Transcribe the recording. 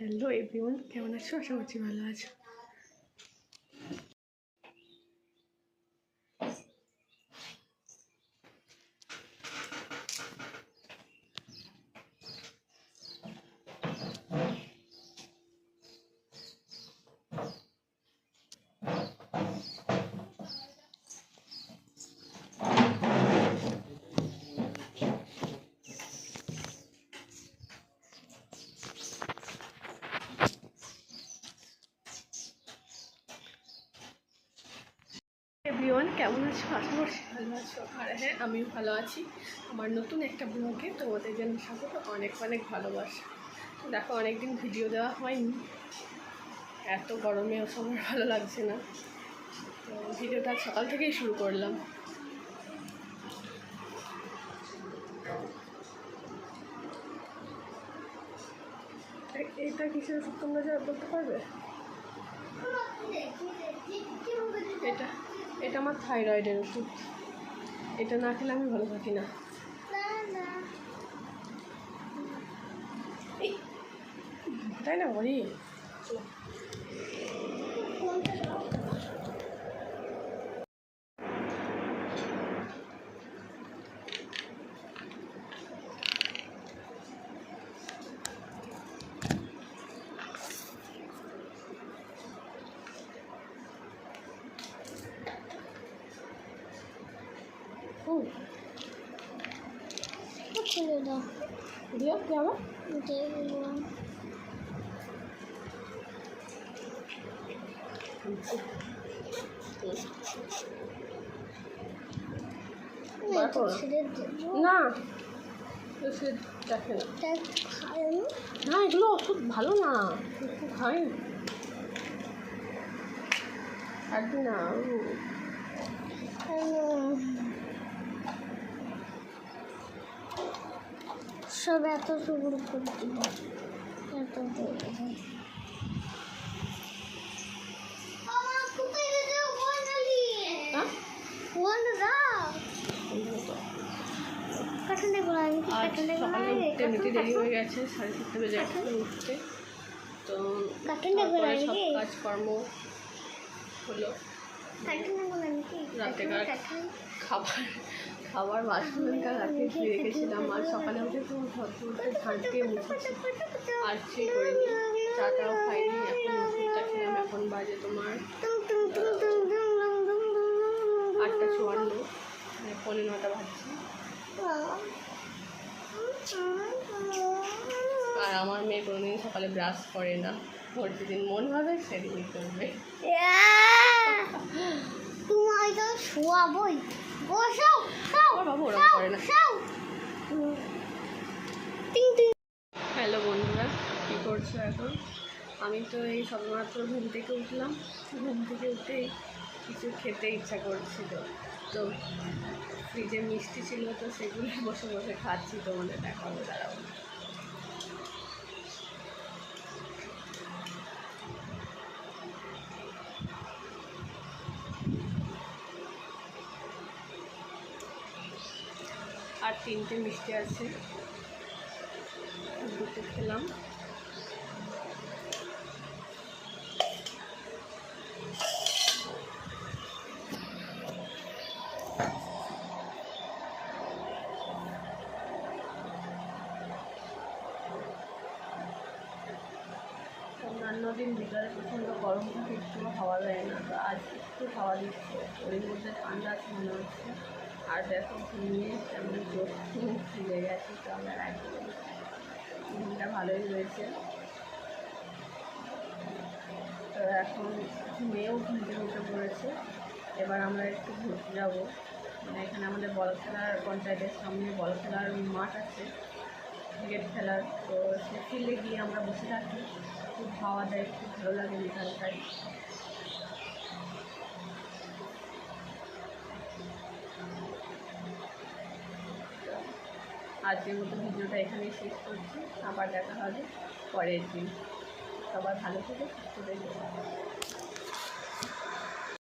Hello everyone, কেমন আছো? আশা করছি ভালো আছো। এভরিওয়ান, কেমন আছো? আশা করছি ভালো আছো। আর হ্যাঁ, আমিও ভালো আছি। আমার নতুন একটা ব্লগে তোমাদের জন্য স্বাগত, অনেক অনেক ভালোবাসা। দেখো, অনেকদিন ভিডিও দেওয়া হয়নি, এত গরমে ও সময় ভালো লাগছে না, তো ভিডিওটা সকাল থেকেই শুরু করলাম। এটা কিসের ওষুধ তোমরা যা বলতে পারবে? এটা আমার থাইরয়েডের ওষুধ। এটা না খেলে আমি ভালো থাকি না। তাই না বলি? খুলে দাও। দিও কি আবার? না, সে দেখে না। না, এগুলো ওষুধ ভালো না, একটু খাই একদিন না। সব এত সুন্দর করতে এত সকালে উঠতে এমনিতে দেরি হয়ে গেছে, 7:30 বেজে গেছে উঠতে, তো সব কাজকর্ম হলো। রাতেকার খাবার বাসনটা রাতে ধুয়ে রেখেছিলাম, আর সকালে উঠে তো উঠতে ঝাঁটকে মুছেছি, আর সেই করিনি, চাটাও খাইনি। এখন ওষুধটা খেলাম। এখন বাজে তোমার 8:54, 9:15 বাজছে। আর আমার মেয়ে কোনোদিন সকালে ব্রাশ করে না, ওর যেদিন মন হবে সেদিনই করবে। তোমায় তো শোয়াবই, বসাও বাবু ওরকম করে না। হ্যালো বন্ধুরা, কী করছো এখন? আমি তো এই সবেমাত্র ঘুম থেকে উঠলাম। ঘুম থেকে উঠেই কিছু খেতে ইচ্ছা করছিল, তো ফ্রিজে মিষ্টি ছিল, তো সেগুলো বসে বসে খাচ্ছি। তোমাদের দেখাবো, দাঁড়াবো। আর 3টে মিষ্টি আছে, দুটো খেলাম। অন্যান্য দিন বিকালে প্রচণ্ড গরম থাকে, একটু হাওয়া দেয় না, তো আজ একটু হাওয়া দিচ্ছে, ওর মধ্যে ঠান্ডা আছে মনে হচ্ছে। আর দেখো, ঘুমিয়ে তেমন চোখ ফিরে গেছে, তো আমার একদম ঘুমটা ভালোই হয়েছে। তো এখন মেয়েও ঘুম থেকে উঠে পড়েছে। এবার আমরা একটু ঘুরতে যাবো, মানে এখানে আমাদের বল খেলার, পঞ্চায়েতের সামনে বল খেলার মাঠ আছে, ক্রিকেট খেলার, তো সে ফিল্ডে গিয়ে আমরা বসে থাকি। খুব হাওয়া দেয়, খুব ভালো লাগে বিকালটায়। আজকের মতো ভিডিওটা এখানেই শেষ করছি, আবার দেখা হবে পরের দিন। সবাই ভালো থেকে সুস্থ থেকো।